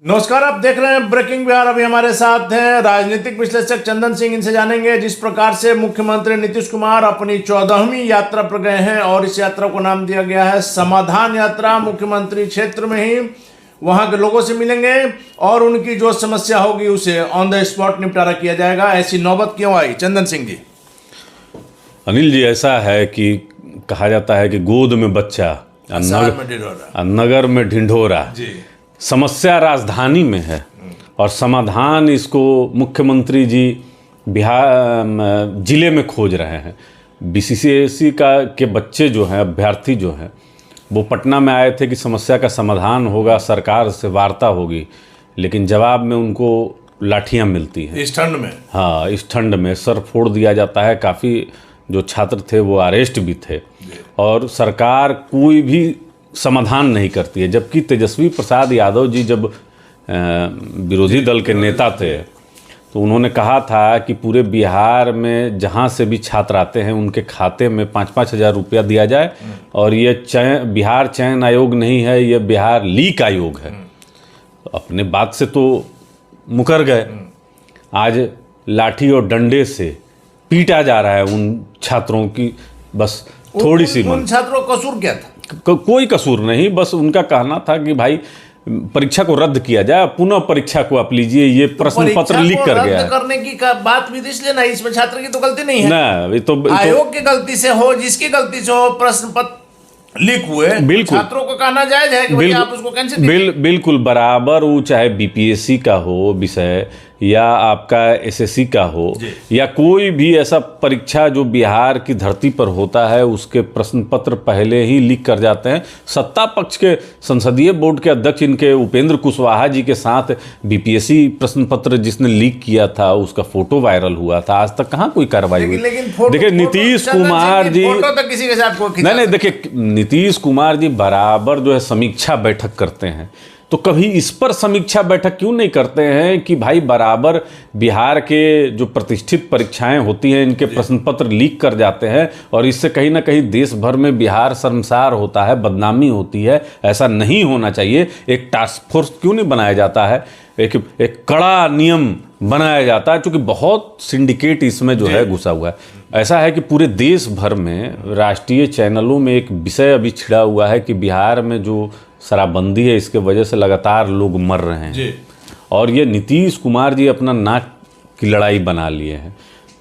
नमस्कार, आप देख रहे हैं ब्रेकिंग बिहार। अभी हमारे साथ हैं राजनीतिक विश्लेषक चंदन सिंह। इनसे जानेंगे जिस प्रकार से मुख्यमंत्री नीतीश कुमार अपनी 14वीं यात्रा पर गए हैं और इस यात्रा को नाम दिया गया है समाधान यात्रा। मुख्यमंत्री क्षेत्र में ही वहां के लोगों से मिलेंगे और उनकी जो समस्या होगी उसे ऑन द स्पॉट निपटारा किया जाएगा। ऐसी नौबत क्यों आई, चंदन सिंह जी? अनिल जी, ऐसा है कि कहा जाता है कि गोद में बच्चा नगर में ढिंढोरा। समस्या राजधानी में है और समाधान इसको मुख्यमंत्री जी बिहार जिले में खोज रहे हैं। बीसीसीएसी के बच्चे जो हैं, अभ्यर्थी जो हैं, वो पटना में आए थे कि समस्या का समाधान होगा, सरकार से वार्ता होगी, लेकिन जवाब में उनको लाठियां मिलती हैं इस ठंड में। हाँ, इस ठंड में सर फोड़ दिया जाता है। काफ़ी जो छात्र थे वो अरेस्ट भी थे और सरकार कोई भी समाधान नहीं करती है। जबकि तेजस्वी प्रसाद यादव जी जब विरोधी दल के नेता थे तो उन्होंने कहा था कि पूरे बिहार में जहाँ से भी छात्र आते हैं उनके खाते में 5-5 हज़ार रुपया दिया जाए और ये बिहार चयन आयोग नहीं है, ये बिहार लीक आयोग है। अपने बात से तो मुकर गए। आज लाठी और डंडे से पीटा जा रहा है उन छात्रों की। बस थोड़ी सी उन छात्रों का कसूर क्या था? कोई कसूर नहीं, बस उनका कहना था कि भाई परीक्षा को रद्द किया जाए, पुनः परीक्षा को आप लीजिए, ये प्रश्न पत्र लीक कर गया है। करने की बात भी इसलिए नहीं, इसमें छात्र की तो गलती नहीं है ना, ये तो आयोग की गलती से हो, जिसकी गलती से हो प्रश्न पत्र लीक हुए। बिल्कुल छात्रों को कहना जायज है कि आप उसको कैंसिल बिल्कुल बराबर, वो चाहे बीपीएससी का हो विषय या आपका एसएससी का हो या कोई भी ऐसा परीक्षा जो बिहार की धरती पर होता है, उसके प्रश्न पत्र पहले ही लीक कर जाते हैं। सत्ता पक्ष के संसदीय बोर्ड के अध्यक्ष इनके उपेंद्र कुशवाहा जी के साथ बीपीएससी प्रश्न पत्र जिसने लीक किया था उसका फोटो वायरल हुआ था। आज तक कहाँ कोई कार्रवाई हुई? देखिए नीतीश कुमार जी, किसी के साथ नहीं, देखिए नीतीश कुमार जी बराबर जो है समीक्षा बैठक करते हैं, तो कभी इस पर समीक्षा बैठक क्यों नहीं करते हैं कि भाई बराबर बिहार के जो प्रतिष्ठित परीक्षाएं होती हैं इनके प्रश्न पत्र लीक कर जाते हैं और इससे कहीं ना कहीं देश भर में बिहार शर्मसार होता है, बदनामी होती है। ऐसा नहीं होना चाहिए। एक टास्क फोर्स क्यों नहीं बनाया जाता है, एक कड़ा नियम बनाया जाता है, क्योंकि बहुत सिंडिकेट इसमें जो है घुसा हुआ है। ऐसा है कि पूरे देश भर में राष्ट्रीय चैनलों में एक विषय अभी छिड़ा हुआ है कि बिहार में जो शराबबंदी है इसके वजह से लगातार लोग मर रहे हैं और ये नीतीश कुमार जी अपना नाक की लड़ाई बना लिए हैं।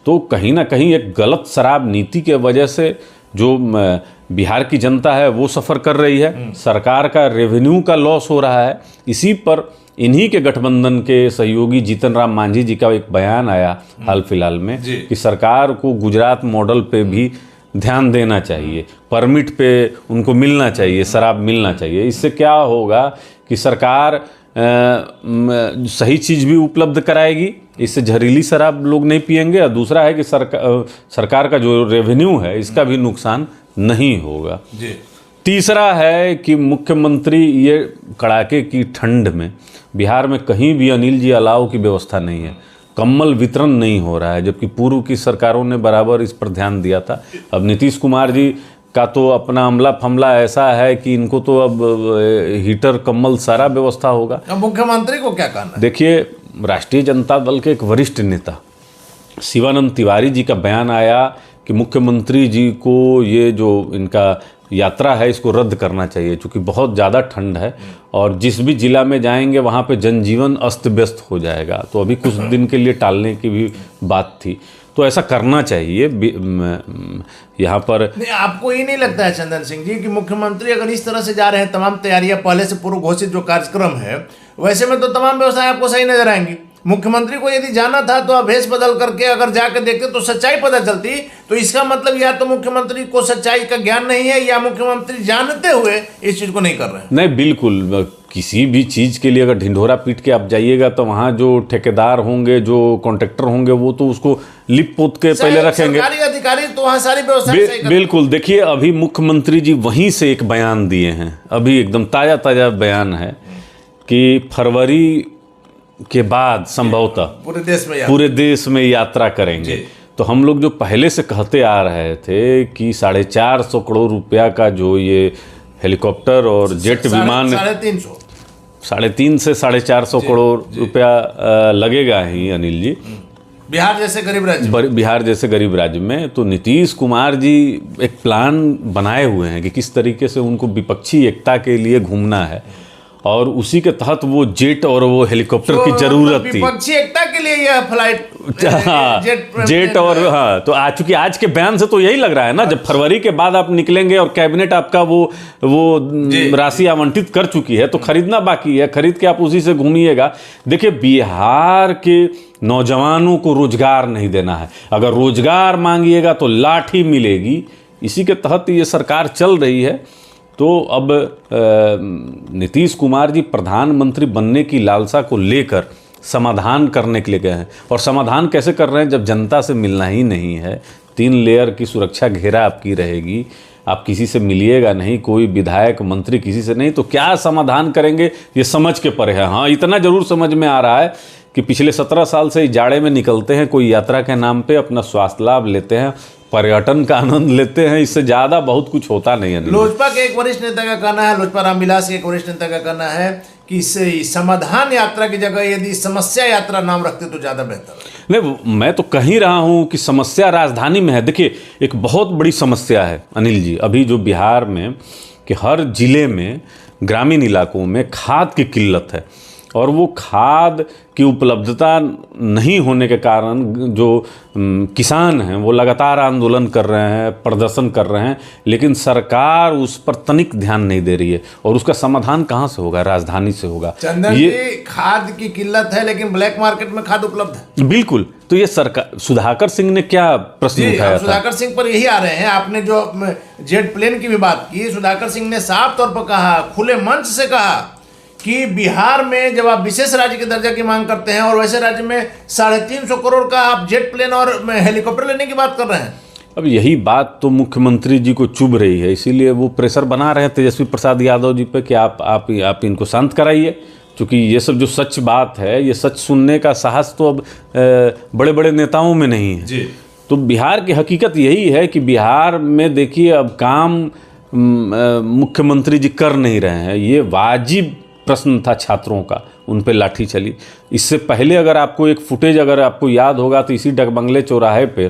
तो कहीं ना कहीं एक गलत शराब नीति के वजह से जो बिहार की जनता है वो सफ़र कर रही है, सरकार का रेवेन्यू का लॉस हो रहा है। इसी पर इन्हीं के गठबंधन के सहयोगी जीतन राम मांझी जी का एक बयान आया हाल फिलहाल में कि सरकार को गुजरात मॉडल पे भी ध्यान देना चाहिए, परमिट पे उनको मिलना चाहिए, शराब मिलना चाहिए। इससे क्या होगा कि सरकार सही चीज़ भी उपलब्ध कराएगी, इससे जहरीली शराब लोग नहीं पिएंगे और दूसरा है कि सरकार का जो रेवेन्यू है इसका भी नुकसान नहीं होगा। तीसरा है कि मुख्यमंत्री ये कड़ाके की ठंड में बिहार में कहीं भी अनिल जी अलाव की व्यवस्था नहीं है, कम्बल वितरण नहीं हो रहा है, जबकि पूर्व की सरकारों ने बराबर इस पर ध्यान दिया था। अब नीतीश कुमार जी का तो अपना अमला फमला ऐसा है कि इनको तो अब हीटर कम्बल सारा व्यवस्था होगा। अब मुख्यमंत्री को क्या करना है? देखिए, राष्ट्रीय जनता दल के एक वरिष्ठ नेता शिवानंद तिवारी जी का बयान आया कि मुख्यमंत्री जी को ये जो इनका यात्रा है इसको रद्द करना चाहिए, क्योंकि बहुत ज़्यादा ठंड है और जिस भी जिला में जाएंगे वहाँ पे जनजीवन अस्त व्यस्त हो जाएगा। तो अभी कुछ दिन के लिए टालने की भी बात थी, तो ऐसा करना चाहिए। यहाँ पर आपको ये नहीं लगता है चंदन सिंह जी कि मुख्यमंत्री अगर इस तरह से जा रहे हैं, तमाम तैयारियां पहले से पूर्व घोषित जो कार्यक्रम है वैसे में तो तमाम व्यवस्थाएं आपको सही नजर आएंगी। मुख्यमंत्री को यदि जाना था तो अभेष बदल करके अगर जाकर देखते तो सच्चाई पता चलती। तो इसका मतलब या तो मुख्यमंत्री को सच्चाई का ज्ञान नहीं है या मुख्यमंत्री जानते हुए इस चीज को नहीं कर रहे हैं। नहीं, बिल्कुल किसी भी चीज़ के लिए अगर ढिंढोरा पीट के आप जाइएगा तो वहाँ जो ठेकेदार होंगे, जो कॉन्ट्रैक्टर होंगे, वो तो उसको लिप पोत के पहले रखेंगे। सरकारी अधिकारी तो वहाँ सारी व्यवस्था बिल्कुल। देखिए, अभी मुख्यमंत्री जी वहीं से एक बयान दिए हैं, अभी एकदम ताज़ा ताज़ा बयान है कि फरवरी के बाद संभवतः पूरे देश में यात्रा करेंगे। तो हम लोग जो पहले से कहते आ रहे थे कि 450 करोड़ रुपया का जो ये हेलीकॉप्टर और जेट विमान 350 से 450 करोड़ रुपया लगेगा ही अनिल जी, बिहार जैसे गरीब राज्य में। तो नीतीश कुमार जी एक प्लान बनाए हुए हैं कि किस तरीके से उनको विपक्षी एकता के लिए घूमना है, और उसी के तहत वो जेट और वो हेलीकॉप्टर की जरूरत थी। विपक्षी एकता के लिए यह फ्लाइट जेट और हाँ, तो चूंकि आज के बयान से तो यही लग रहा है ना, जब फरवरी के बाद आप निकलेंगे और कैबिनेट आपका वो राशि आवंटित कर चुकी है, तो खरीदना बाकी है, खरीद के आप उसी से घूमिएगा। देखिए, बिहार के नौजवानों को रोजगार नहीं देना है, अगर रोजगार मांगिएगा तो लाठी मिलेगी। इसी के तहत ये सरकार चल रही है। तो अब नीतीश कुमार जी प्रधानमंत्री बनने की लालसा को लेकर समाधान करने के लिए गए हैं, और समाधान कैसे कर रहे हैं, जब जनता से मिलना ही नहीं है, 3 लेयर की सुरक्षा घेरा आपकी रहेगी, आप किसी से मिलिएगा नहीं, कोई विधायक मंत्री किसी से नहीं, तो क्या समाधान करेंगे ये समझ के परे है। हाँ, इतना जरूर समझ में आ रहा है कि पिछले 17 साल से जाड़े में निकलते हैं, कोई यात्रा के नाम पे अपना स्वास्थ्य लाभ लेते हैं, पर्यटन का आनंद लेते हैं, इससे ज़्यादा बहुत कुछ होता नहीं है। लोजपा के एक वरिष्ठ नेता का कहना है, लोजपा रामविलास के एक वरिष्ठ नेता का कहना है कि समाधान यात्रा की जगह यदि समस्या यात्रा नाम रखते तो ज़्यादा बेहतर। नहीं, मैं तो कह ही रहा हूँ कि समस्या राजधानी में है। देखिए, एक बहुत बड़ी समस्या है अनिल जी, अभी जो बिहार में कि हर जिले में ग्रामीण इलाकों में खाद की किल्लत है, और वो खाद की उपलब्धता नहीं होने के कारण जो किसान हैं वो लगातार आंदोलन कर रहे हैं, प्रदर्शन कर रहे हैं, लेकिन सरकार उस पर तनिक ध्यान नहीं दे रही है। और उसका समाधान कहाँ से होगा? राजधानी से होगा। चंदन जी, खाद की किल्लत है लेकिन ब्लैक मार्केट में खाद उपलब्ध है। बिल्कुल। तो ये सरकार, सुधाकर सिंह ने क्या प्रश्न उठाया था? सुधाकर सिंह पर यही आ रहे हैं। आपने जो जेट प्लेन की भी बात की, सुधाकर सिंह ने साफ तौर पर कहा, खुले मंच से कहा कि बिहार में जब आप विशेष राज्य के दर्जा की मांग करते हैं और वैसे राज्य में 350 करोड़ का आप जेट प्लेन और हेलीकॉप्टर लेने की बात कर रहे हैं। अब यही बात तो मुख्यमंत्री जी को चुभ रही है, इसीलिए वो प्रेशर बना रहे हैं तेजस्वी प्रसाद यादव जी पे कि आप इनको शांत कराइए, क्योंकि ये सब जो सच बात है, ये सच सुनने का साहस तो अब बड़े बड़े नेताओं में नहीं है जी। तो बिहार की हकीकत यही है कि बिहार में देखिए अब काम मुख्यमंत्री जी कर नहीं रहे हैं। ये वाजिब प्रश्न था छात्रों का, उन पे लाठी चली। इससे पहले अगर आपको एक फुटेज अगर आपको याद होगा तो इसी डकबंगले चौराहे पे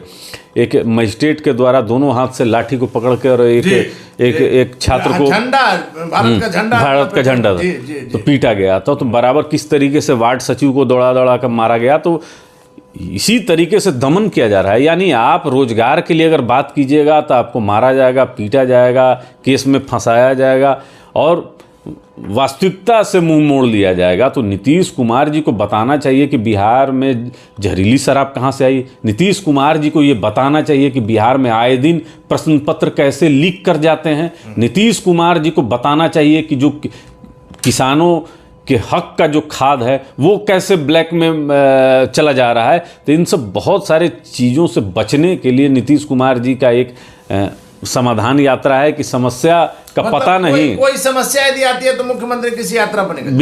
एक मजिस्ट्रेट के द्वारा दोनों हाथ से लाठी को पकड़ कर एक छात्र को भारत का झंडा तो पीटा गया था। तो बराबर किस तरीके से वार्ड सचिव को दौड़ा कर मारा गया। तो इसी तरीके से दमन किया जा रहा है। यानी आप रोजगार के लिए अगर बात कीजिएगा तो आपको मारा जाएगा, पीटा जाएगा, केस में फंसाया जाएगा और वास्तविकता से मुंह मोड़ लिया जाएगा। तो नीतीश कुमार जी को बताना चाहिए कि बिहार में जहरीली शराब कहाँ से आई। नीतीश कुमार जी को ये बताना चाहिए कि बिहार में आए दिन प्रश्न पत्र कैसे लीक कर जाते हैं। नीतीश कुमार जी को बताना चाहिए कि जो किसानों के हक का जो खाद है वो कैसे ब्लैक में चला जा रहा है। तो इन सब बहुत सारे चीज़ों से बचने के लिए नीतीश कुमार जी का एक समाधान यात्रा है कि समस्या का पता नहीं, कोई समस्या यदि आती है तो मुख्यमंत्री किसी यात्रा पर निकलते।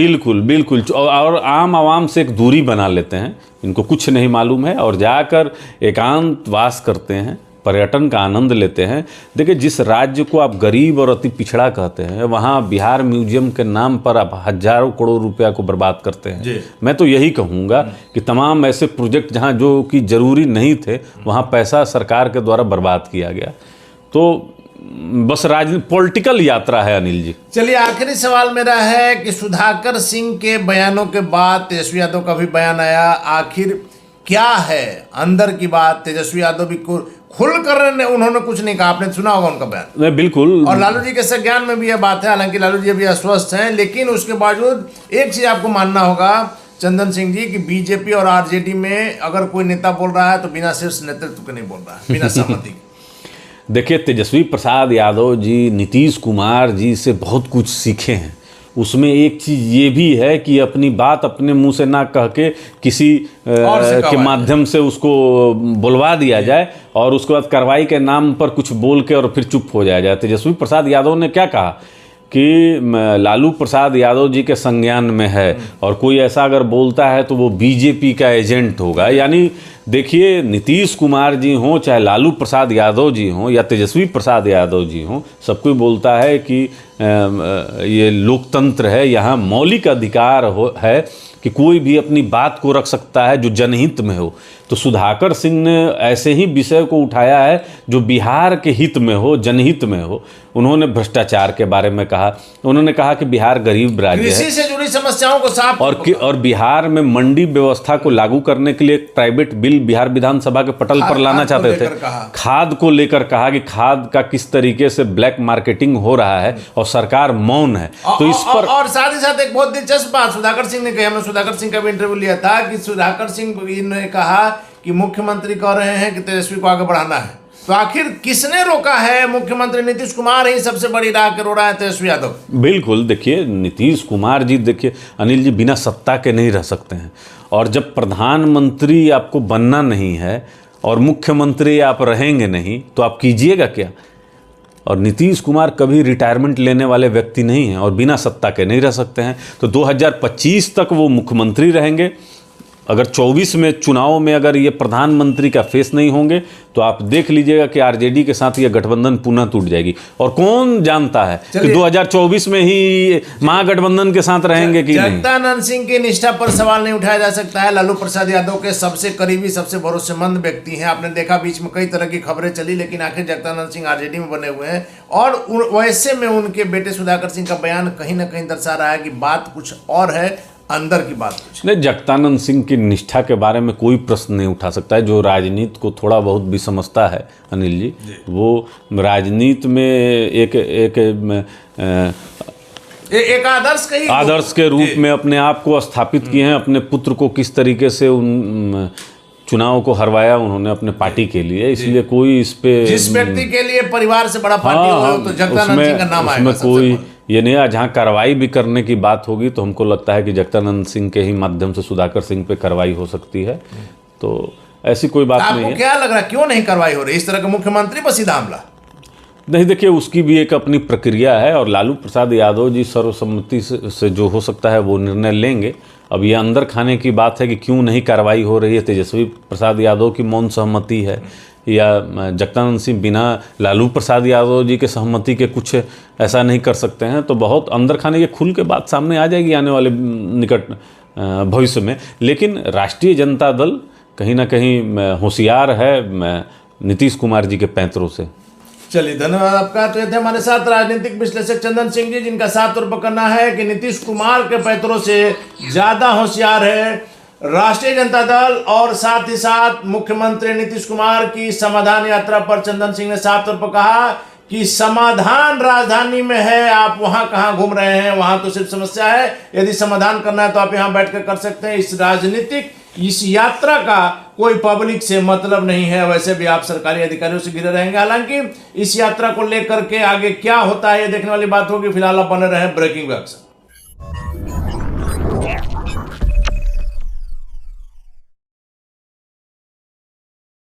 बिल्कुल और आम आवाम से एक दूरी बना लेते हैं, इनको कुछ नहीं मालूम है, और जाकर एकांतवास करते हैं, पर्यटन का आनंद लेते हैं। देखिए, जिस राज्य को आप गरीब और अति पिछड़ा कहते हैं, वहाँ बिहार म्यूजियम के नाम पर आप हजारों करोड़ रुपया को बर्बाद करते हैं। मैं तो यही कहूँगा कि तमाम ऐसे प्रोजेक्ट जहाँ जो कि जरूरी नहीं थे, वहाँ पैसा सरकार के द्वारा बर्बाद किया गया। तो बस पॉलिटिकल यात्रा है अनिल जी। चलिए, आखिरी सवाल मेरा है कि सुधाकर सिंह के बयानों के बाद तेजस्वी यादव का भी बयान आया, आखिर क्या है अंदर की बात? तेजस्वी यादव भी खुलकर उन्होंने कुछ नहीं कहा, आपने सुना होगा उनका बयान। बिल्कुल। और लालू जी के संज्ञान में भी यह बात है, हालांकि लालू जी अभी अस्वस्थ हैं, लेकिन उसके बावजूद एक चीज आपको मानना होगा चंदन सिंह जी कि बीजेपी और आरजेडी में अगर कोई नेता बोल रहा है तो बिना शीर्ष नेतृत्व के नहीं बोल रहा है, बिना सहमति के। देखिए, तेजस्वी प्रसाद यादव जी नीतीश कुमार जी से बहुत कुछ सीखे हैं। उसमें एक चीज़ ये भी है कि अपनी बात अपने मुंह से ना कह के किसी के माध्यम से उसको बुलवा दिया जाए और उसके बाद कार्रवाई के नाम पर कुछ बोल के और फिर चुप हो जाया जाए। तेजस्वी प्रसाद यादव ने क्या कहा कि लालू प्रसाद यादव जी के संज्ञान में है और कोई ऐसा अगर बोलता है तो वो बीजेपी का एजेंट होगा। यानी देखिए, नीतीश कुमार जी हों, चाहे लालू प्रसाद यादव जी हों या तेजस्वी प्रसाद यादव जी हों, सब कोई बोलता है कि ये लोकतंत्र है, यहाँ मौलिक अधिकार है कि कोई भी अपनी बात को रख सकता है जो जनहित में हो। तो सुधाकर सिंह ने ऐसे ही विषय को उठाया है जो बिहार के हित में हो, जनहित में हो। उन्होंने भ्रष्टाचार के बारे में कहा, उन्होंने कहा कि बिहार गरीब राज्य है, कृषि से जुड़ी समस्याओं को साफ और बिहार में मंडी व्यवस्था को लागू करने के लिए एक प्राइवेट बिल बिहार विधांसभा के पटल पर लाना चाहते थे। खाद को लेकर कहा कि खाद का किस तरीके से ब्लैक मार्केटिंग हो रहा है और सरकार मौन है। तो इस पर और साथ ही साथ एक बहुत दिलचस्प बात सुधाकर सिंह ने कही, हमने सुधाकर सिंह का भी इंटरव्यू लिया था कि सुधाकर सिंह ने कहा कि मुख्यमंत्री कह रहे हैं कि तेजस्वी को आगे बढ़ाना है, तो आखिर किसने रोका है? मुख्यमंत्री नीतीश कुमार ही सबसे बड़ी राह के रो रहा है तेजस्वी यादव। बिल्कुल, देखिए नीतीश कुमार जी, देखिए अनिल जी, बिना सत्ता के नहीं रह सकते हैं। और जब प्रधानमंत्री आपको बनना नहीं है और मुख्यमंत्री आप रहेंगे नहीं तो आप कीजिएगा क्या? और नीतीश कुमार कभी रिटायरमेंट लेने वाले व्यक्ति नहीं हैं और बिना सत्ता के नहीं रह सकते हैं। तो 2025 तक वो मुख्यमंत्री रहेंगे। अगर 24 में चुनाव में अगर ये प्रधानमंत्री का फेस नहीं होंगे तो आप देख लीजिएगा कि आरजेडी के साथ ये गठबंधन पुनः टूट जाएगी। और कौन जानता है कि 2024 में ही महागठबंधन के साथ रहेंगे कि नहीं। जगदानंद सिंह की निष्ठा पर सवाल नहीं उठाया जा सकता है। लालू प्रसाद यादव के सबसे करीबी, सबसे भरोसेमंद व्यक्ति हैं। आपने देखा बीच में कई तरह की खबरें चली, लेकिन आखिर जगदानंद सिंह आरजेडी में बने हुए हैं। और वैसे में उनके बेटे सुधाकर सिंह का बयान कहीं ना कहीं दर्शा रहा है कि बात कुछ और है, अंदर की बात कुछ नहीं। जगदानंद सिंह की निष्ठा के बारे में कोई प्रश्न नहीं उठा सकता है। जो राजनीति को थोड़ा बहुत भी समझता है अनिल जी, वो राजनीति में एक आदर्श के रूप में अपने आप को स्थापित किए हैं। अपने पुत्र को किस तरीके से उन चुनाव को हरवाया उन्होंने अपने पार्टी के लिए, इसलिए कोई इस पे, जिस व्यक्ति के लिए परिवार से बड़ा पार्टी हो तो जगदानंद सिंह का नाम आएगा। उसमें कोई ये नहीं है। जहाँ कार्रवाई भी करने की बात होगी तो हमको लगता है कि जगदानंद सिंह के ही माध्यम से सुधाकर सिंह पे कार्रवाई हो सकती है। तो ऐसी कोई बात नहीं है। आपको क्या लग रहा है क्यों नहीं कार्रवाई हो रही इस तरह के मुख्यमंत्री पर सीधा हमला? नहीं, देखिए उसकी भी एक अपनी प्रक्रिया है और लालू प्रसाद यादव जी सर्वसम्मति से जो हो सकता है वो निर्णय लेंगे। अब ये अंदर खाने की बात है कि क्यों नहीं कार्रवाई हो रही है। तेजस्वी प्रसाद यादव की मौन सहमति है या जगदानंद सिंह बिना लालू प्रसाद यादव जी के सहमति के कुछ ऐसा नहीं कर सकते हैं। तो बहुत अंदर खाने की खुल के बात सामने आ जाएगी आने वाले निकट भविष्य में। लेकिन राष्ट्रीय जनता दल कहीं ना कहीं होशियार है नीतीश कुमार जी के पैंतरों से। चलिए, धन्यवाद आपका। तो ये थे हमारे साथ राजनीतिक विश्लेषक चंदन सिंह जी, जिनका साफ तौर पर कहना है कि नीतीश कुमार के पैंतरों से ज्यादा होशियार है राष्ट्रीय जनता दल। और साथ ही साथ मुख्यमंत्री नीतीश कुमार की समाधान यात्रा पर चंदन सिंह ने साफ तौर पर कहा कि समाधान राजधानी में है, आप वहां कहां घूम रहे हैं, वहां तो सिर्फ समस्या है। यदि समाधान करना है तो आप यहां बैठकर कर सकते हैं। इस यात्रा का कोई पब्लिक से मतलब नहीं है। वैसे भी आप सरकारी अधिकारियों से घिरे रहेंगे। हालांकि इस यात्रा को लेकर के आगे क्या होता है ये देखने वाली बात होगी। फिलहाल आप बने रहे ब्रेकिंग न्यूज़।